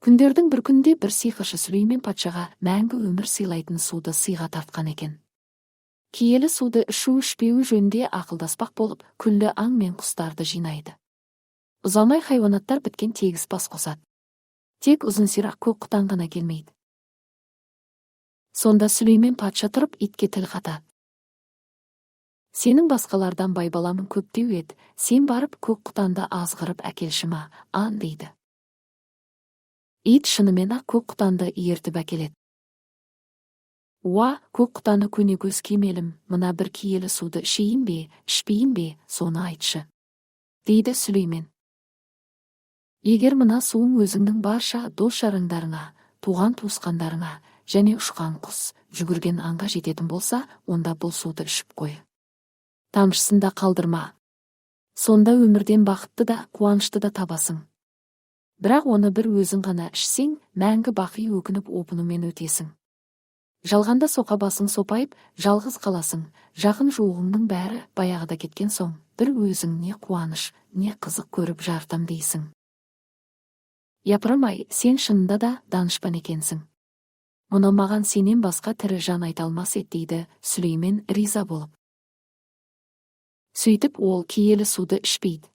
Күндердің бір күнде бір сиқыршы Сүлеймен патшаға мәңгі өмір сыйлайтын суды сыйға тартқан екен. Киелі суды ішу-ішпеуі жөнінде ақылдаспақ болып, күллі аң мен құстарды жинайды. Ұзамай хайуанаттар біткен тегіс бас қосады. Тек ұзын сирақ көк құтан ғана келмейді. Сонда Сүлеймен патша тұрып итке тіл қатады. Сенің басқалардан байбаламын көптеу еді, сен барып көк құтанды азғырып әкелші ма, ан дейді. Ит шынымен-ақ көк құтанды ертіп әкеледі. Уа, көк құтаны көнекөз кемелім, мына бір киелі суды ішейін бе, ішпейін бе, соны айтшы, дейді Сүлеймен. Егер мына суың өзіңнің барша дос-жарандарыңа, туған-туысқандарыңа және ұшқан құс, жүгірген аңға жететін болса, онда бұл суды ішіп қой. Тамшысын да қалдырма. Сонда өмірден бақытты да, қуанышты да табасың. Бірақ оны бір өзің ғана ішсең, мәңгі бақи өкініп опынумен өтесің. Жалғанда соқа басың сопайып, жалғыз қаласың, жақын жуығыңның бәрі баяғыда кеткен соң, бір өзің не қуаныш, не қызық көріп жартам дейсің. Япырмай, сен шынында да данышпан екенсің. Мұны маған сенен басқа тірі жан айта алмас еді, дейді Сүлеймен риза болып. Сөйтіп ол киелі суды ішпейді.